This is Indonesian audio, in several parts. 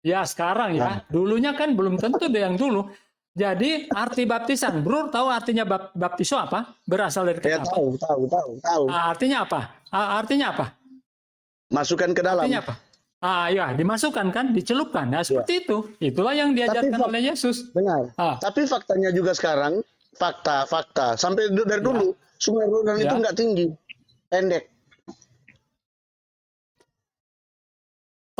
Ya sekarang Nah, ya, dulunya kan belum tentu deh yang dulu. Jadi arti baptisan, Bro tahu artinya baptiso apa? Berasal dari ya kata apa? tahu. Artinya apa? Artinya apa? Masukkan ke dalam. Artinya apa? Ya, dimasukkan kan, dicelupkan. Nah, Ya. seperti itu. Itulah yang Tapi diajarkan oleh Yesus. dengar. Ah, Tapi faktanya juga sekarang, fakta sampai dari ya, dulu Sungai Yordan itu ya. nggak tinggi, pendek.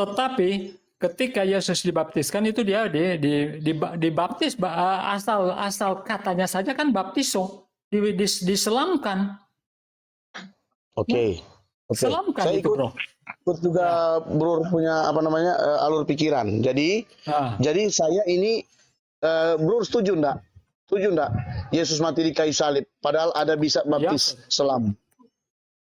Tetapi ketika Yesus dibaptiskan itu dia dibaptis asal katanya saja kan baptiso, diselamkan, ya, Oke. selamkan Saya itu, ikut Bro. Ya. juga Bro punya apa namanya alur pikiran. Jadi Ah, saya ini Bro setuju enggak? Setuju enggak? Yesus mati di kayu salib, padahal ada bisa ya, baptis selam.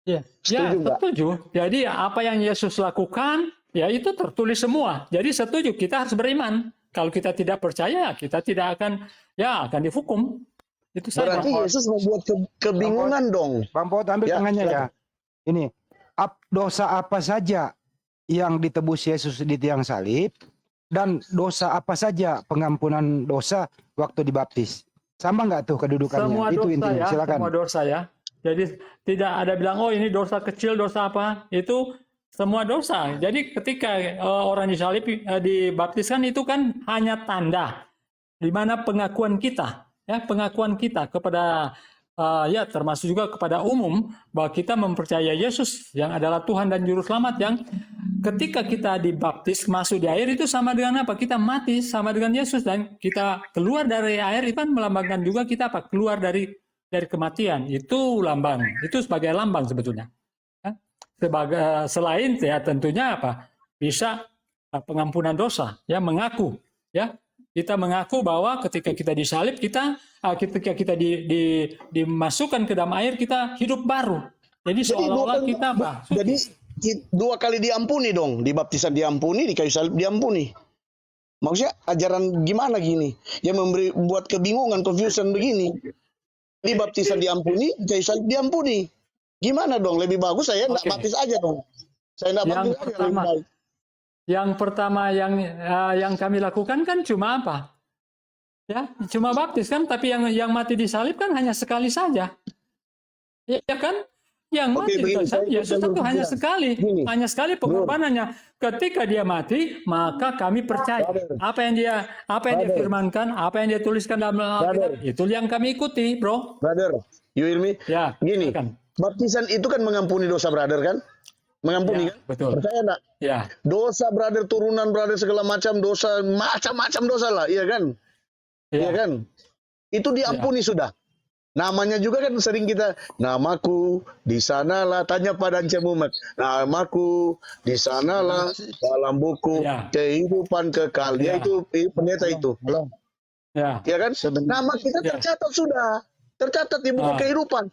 ya, Setuju enggak? setuju. Jadi apa yang Yesus lakukan, ya itu tertulis semua. Jadi setuju, kita harus beriman. Kalau kita tidak percaya, kita tidak akan dihukum. Itu saja. Berarti Yesus membuat kebingungan dong. Bang Paut ambil Ya, tangannya ya. silakan. Ini dosa apa saja yang ditebus Yesus di tiang salib dan dosa apa saja pengampunan dosa waktu dibaptis. Sama nggak tuh kedudukannya? Semua Itu dosa intinya. ya, Silakan. semua dosa ya. Jadi tidak ada bilang, oh ini dosa kecil, dosa apa. Itu semua dosa. Jadi ketika orang disalib, dibaptiskan itu kan hanya tanda. Di mana pengakuan kita, ya pengakuan kita kepada ya termasuk juga kepada umum bahwa kita mempercayai Yesus yang adalah Tuhan dan Juru Selamat, yang ketika kita dibaptis masuk di air itu sama dengan apa? Kita mati sama dengan Yesus, dan kita keluar dari air itu kan melambangkan juga kita apa? Keluar dari kematian. Itu lambang, itu sebagai lambang sebetulnya. Ya. Selain ya tentunya apa? Bisa pengampunan dosa, ya mengaku, ya kita mengaku bahwa ketika kita disalib, ketika kita dimasukkan ke dalam air, kita hidup baru. Jadi seolah-olah kita Jadi 2 kali diampuni dong, di baptisan diampuni, di kayu salib diampuni. Maksudnya ajaran gimana gini? Yang buat kebingungan, confusion begini. Di baptisan diampuni, di kayu salib diampuni. Gimana dong? Lebih bagus saya enggak baptis aja dong. Saya enggak baptis aja lebih baik. Yang pertama yang kami lakukan kan cuma apa? Ya, cuma baptis kan, tapi yang mati disalib kan hanya sekali saja. Ya kan? Yang mati disalib Yesus itu hanya sekali. Hanya sekali pengorbanannya. Ketika dia mati, maka kami percaya apa yang dia firmankan, apa yang dia tuliskan dalam Alkitab, itu yang kami ikuti, Bro. Brother, you hear me? Ya, gini. silakan. Baptisan itu kan mengampuni dosa, brother kan? Mengampuni Ya, kan? betul. Percaya enggak? Ya. Dosa brother, turunan brother, segala macam dosa, macam-macam dosa lah, iya kan? Ya. Iya kan? Itu diampuni sudah. Namanya juga kan sering kita, namaku di sanalah, tanya pada Ance Muhammad, namaku di sanalah dalam buku kehidupan kekal. Ya, itu pendeta itu. Ya. Ya kan? Nama kita tercatat sudah. Tercatat di buku kehidupan.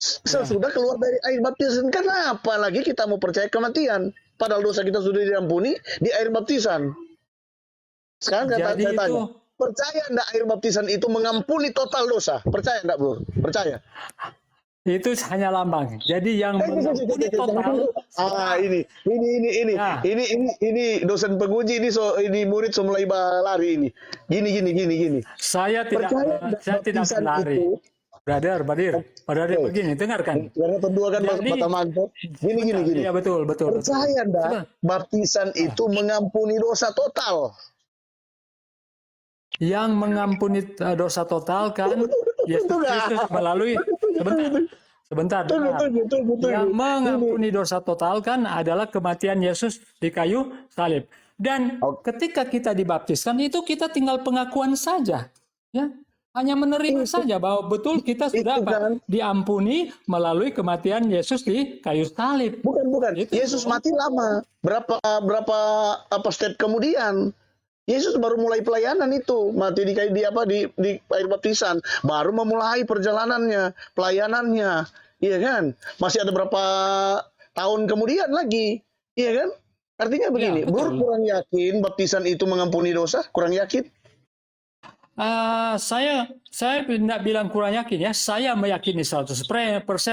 Sesudah keluar dari air baptisan, kenapa lagi kita mau percaya kematian? Padahal dosa kita sudah diampuni di air baptisan. Sekarang saya tanya, percaya enggak air baptisan itu mengampuni total dosa? Percaya enggak, Bro? Percaya? Itu hanya lambang. Jadi yang mengampuni total. Ini dosen penguji, ini murid mulai lari ini. Gini. Saya tidak lari. Brother, begini, dengarkan. Karena berdua kan mata mantap. Gini. Iya, betul. Percaya enggak baptisan itu mengampuni dosa total? Yang mengampuni dosa total kan Yesus Kristus melalui sebentar. Yang mengampuni dosa total kan adalah kematian Yesus di kayu salib. Dan ketika kita dibaptiskan itu kita tinggal pengakuan saja, ya. Hanya menerima saja bahwa betul kita sudah diampuni melalui kematian Yesus di kayu salib. Bukan. Yesus mati lama. Berapa step kemudian? Yesus baru mulai pelayanan itu, mati di air baptisan, baru memulai perjalanannya, pelayanannya, iya kan? Masih ada berapa tahun kemudian lagi, iya kan? Artinya begini, Bro kurang yakin baptisan itu mengampuni dosa, kurang yakin? Saya tidak bilang kurang yakin ya. Saya meyakini 100%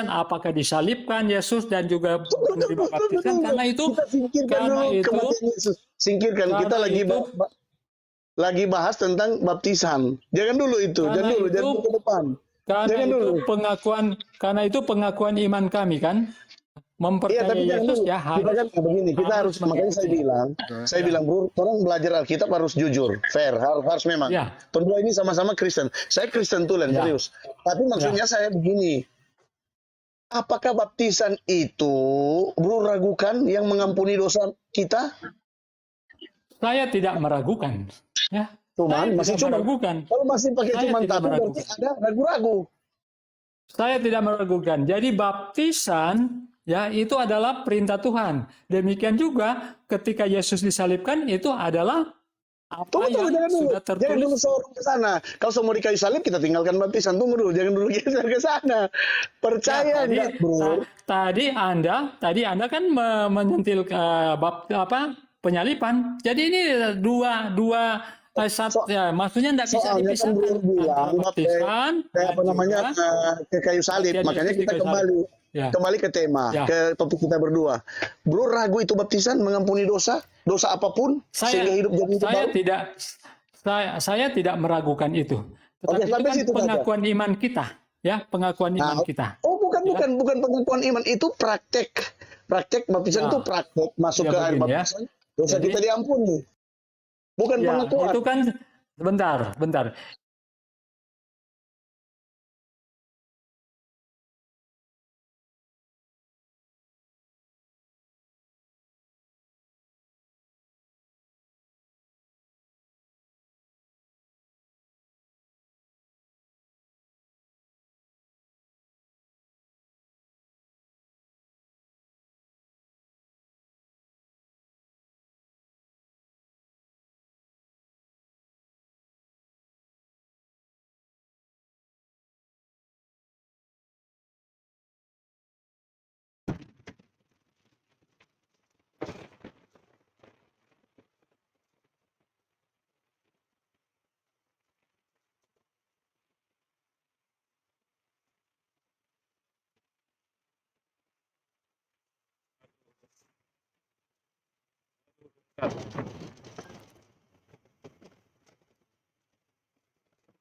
apakah disalibkan Yesus dan juga menerima baptisan karena itu Kita singkirkan karena dulu itu kematian Yesus. Singkirkan. Kita karena lagi itu lagi bahas tentang baptisan. Jangan dulu itu. karena Jangan dulu. itu Jangan ke depan. karena Jangan itu dulu. karena itu pengakuan iman kami kan Iya, mempercayai tapi jangan Yesus dulu. ya Kita kan begini, kita harus makanya saya Ya. bilang bro, orang belajar Alkitab harus jujur, fair, harus memang. Ya. Berdua ini sama-sama Kristen. Saya Kristen tulen, Ya. serius. Tapi maksudnya saya begini, apakah baptisan itu bro ragukan yang mengampuni dosa kita? Saya tidak meragukan ya. Cuman Saya masih tidak cuman. meragukan. Kalau masih pakai Saya cuman tidak tapi berarti meragukan. ada ragu-ragu. Saya tidak meragukan. Jadi baptisan ya itu adalah perintah Tuhan. Demikian juga ketika Yesus disalibkan itu adalah apa Tunggu, yang jangan dulu. sudah Jangan dulu tertulis. seorang ke sana. Kalau mau di kayu salib, kita tinggalkan baptisan. Tunggu dulu, jangan dulu geser ke sana. Percaya Tadi enggak, bro? tadi Anda kan menyentil penyalipan. Jadi ini dua ya, maksudnya tidak bisa Soalnya kan dipisahkan bro bilang antara baptisan kayak apa dan namanya juga ke kayu salib. kematian Makanya Yesus di kita kayu salib. kembali Ya. kembali ke tema, Ya. ke topik kita berdua. Bro ragu itu baptisan mengampuni dosa apapun sehingga hidup jadi hidup baru. Saya tidak meragukan itu. Oke, Tetapi itu sampai kan situ saja. pengakuan iman kita, ya, pengakuan Nah, iman kita. bukan Ya. bukan pengakuan iman, itu praktek. Praktek baptisan Ya. itu praktek masuk Ya, ke air begini ya. baptisan, dosa Jadi- kita diampuni. Bukan Ya, pengakuan. itu kan bentar.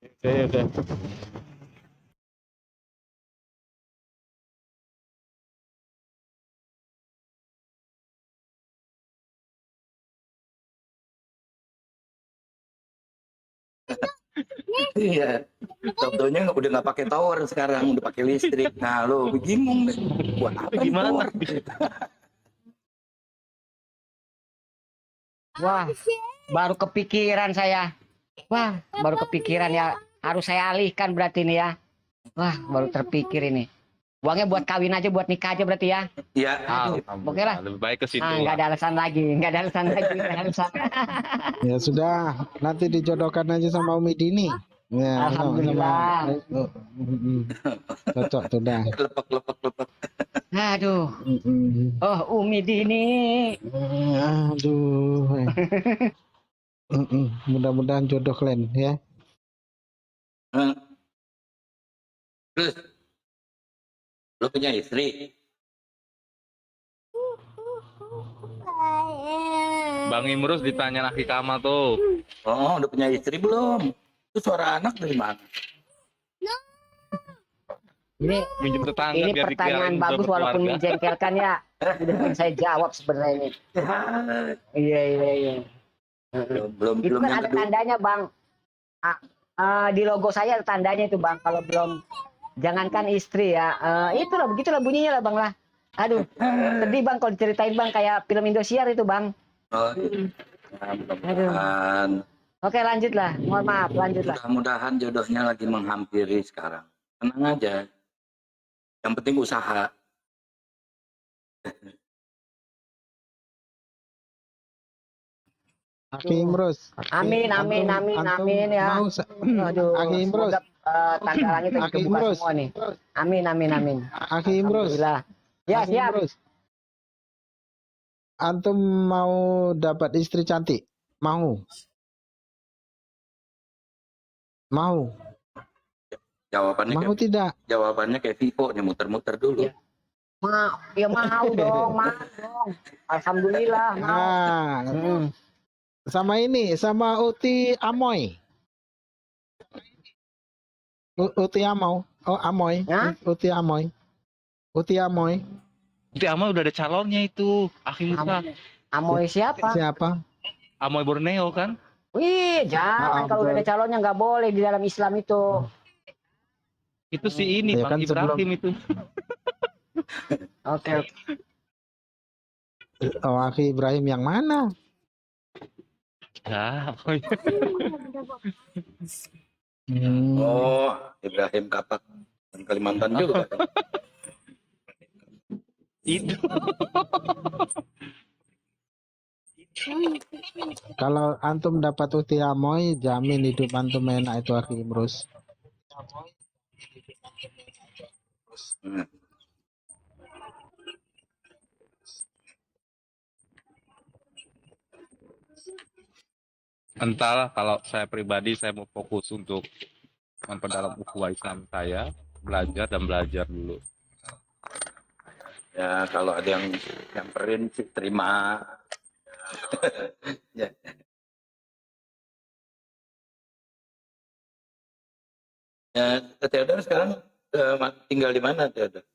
Oke. Iya, contohnya udah nggak pakai tower sekarang, udah pakai listrik. Nah, lo bingung deh, buat apa nih Gimana? tower? Wah, baru kepikiran saya. Wah, baru kepikiran ya. Harus saya alihkan berarti ini ya. Wah, baru terpikir ini. Uangnya buat kawin aja, buat nikah aja berarti ya. Iya, Oke lah. Lebih baik ke situ. Nggak ada alasan lagi, nggak ada alasan lagi. Nggak ada alasan. Ya sudah, nanti dijodohkan aja sama Umi Dini. Ya, Alhamdulillah. Cocok tuh dah. lepek. Aduh, oh Umi Dini. Aduh. Mudah-mudahan jodoh kalian ya. Terus, lo punya istri? Bang Imrus ditanya laki Kama tuh. Oh, udah punya istri belum? Itu suara anak dari mana? Ini Minjem tetangga ini biar pertanyaan dikirain bagus udah walaupun berkeluarga. menjengkelkan ya. Udah pengen saya jawab sebenarnya ini. Iya. Belum Itu kan yang ada kedua. tandanya bang. Di logo saya ada tandanya itu bang. Kalau belum, jangankan istri ya. Itulah begitulah bunyinya lah bang lah. Aduh, sedih bang kalau diceritain bang kayak film Indosiar itu bang. Oh, ya, mudah-mudahan. Oke lanjutlah. Mohon maaf lanjutlah. Mudah-mudahan jodohnya lagi menghampiri sekarang. Tenang aja. Yang penting usaha. Aki Imrus. Amin Antum ya. Mau Aduh, Aki Imrus. semoga tangga langit itu Aki kebuka Imrus. semua nih. Amin. Aki Imrus. Alhamdulillah. Ya Aki siap. Imrus. Antum mau dapat istri cantik? Mau? Mau, Jawabannya mau kayak tidak? jawabannya kayak Vivo nih, muter-muter dulu. Iya. Ya mau dong, mau dong. Alhamdulillah mau. Ah, sama ini, sama Uti Amoy. Uti Amoy. Oh, Amoy. Hah? Uti Amoy. Uti Amoy. Nanti Amoy udah ada calonnya itu. Akhirnya Amoy siapa? Siapa? Amoy Borneo kan? Wih, jangan kalau udah betul. ada calonnya nggak boleh di dalam Islam itu. Itu si ini Ya Bang kan sebelum- Ibrahim itu. Oke. Oh, Aki Ibrahim yang mana? Ya, Oh, Ibrahim Kapak dan Kalimantan juga kan. itu. Kalau antum dapat Uti Amoy, jamin hidup antum enak itu Aki Imrus. Hmm. Entahlah, kalau saya pribadi saya mau fokus untuk memperdalam ukhuwah Islam saya, belajar dan belajar dulu. Ya kalau ada yang nyamperin sih terima. Ya. Ya, Theodor sekarang tinggal di mana, Theodor?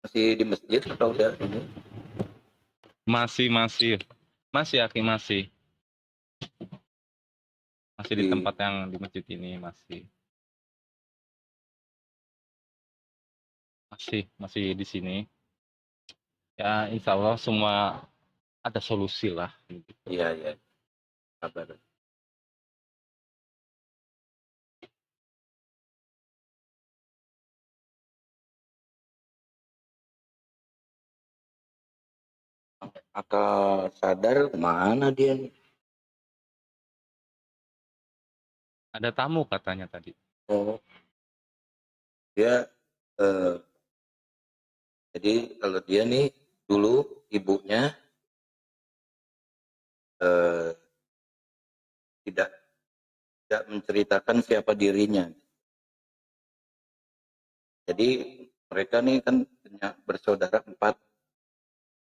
Masih di masjid atau udah ini? Masih Aki masih di Di- tempat yang di masjid ini masih di sini. Ya insya Allah semua ada solusi lah. Iya, iya. Kabar. Akal sadar kemana dia nih? Ada tamu katanya tadi. Oh, dia jadi kalau dia nih dulu ibunya tidak menceritakan siapa dirinya. Jadi mereka nih kan punya bersaudara 4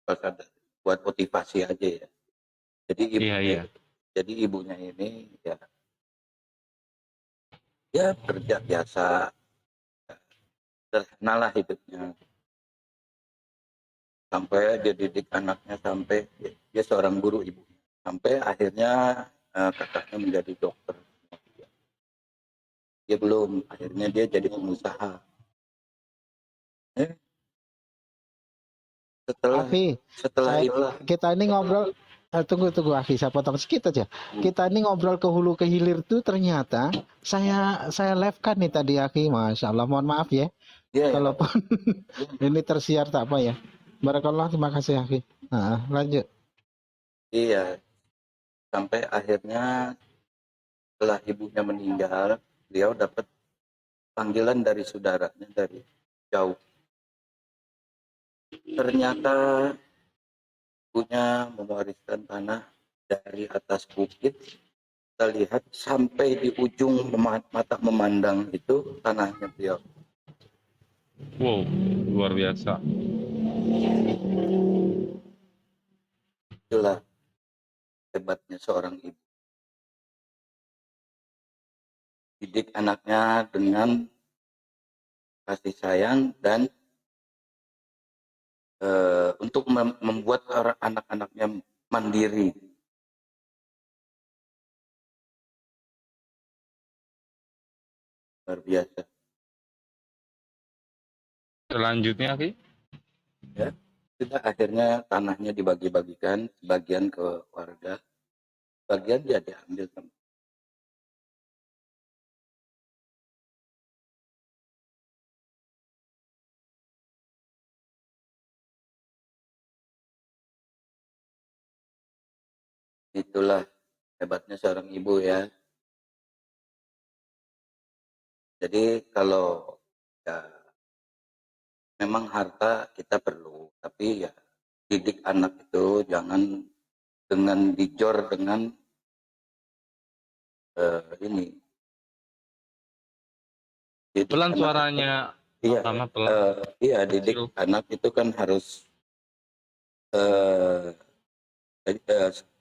bersaudara buat motivasi aja ya. Jadi Iya. jadi ibunya ini ya kerja biasa, sederhana lah hidupnya. Sampai dia didik anaknya sampai dia seorang guru ibu. Sampai akhirnya kakaknya menjadi dokter. Dia belum, akhirnya dia jadi pengusaha. Aki, Setelah itu kita ini ngobrol. Tunggu Aki, saya potong sedikit aja. Kita ini ngobrol ke hulu ke hilir tuh ternyata saya live kan nih tadi Aki, masya Allah, mohon maaf ya. dia Kalaupun ini tersiar tak apa ya. Barakallah, terima kasih Aki. Nah, lanjut. iya sampai akhirnya setelah ibunya meninggal, beliau dapat panggilan dari saudaranya dari jauh. Ternyata ibunya mewariskan tanah dari atas bukit. Kita lihat sampai di ujung mata memandang itu tanahnya beliau. Wow, luar biasa. Itulah hebatnya seorang ibu. Didik anaknya dengan kasih sayang dan untuk membuat anak-anaknya mandiri. Luar biasa. Selanjutnya Aki. Ya. Sudah akhirnya tanahnya dibagi-bagikan, sebagian ke warga, sebagian dia diambil sama. Itulah hebatnya seorang ibu ya. Jadi kalau ya, memang harta kita perlu, tapi ya didik anak itu jangan dengan dijor dengan ini. Didik Pelan anak- suaranya, Iya, sama pelan. iya didik Kecil. anak itu kan harus eh,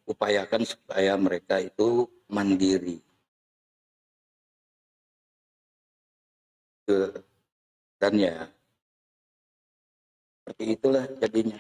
upayakan supaya mereka itu mandiri. Dan ya seperti itulah jadinya.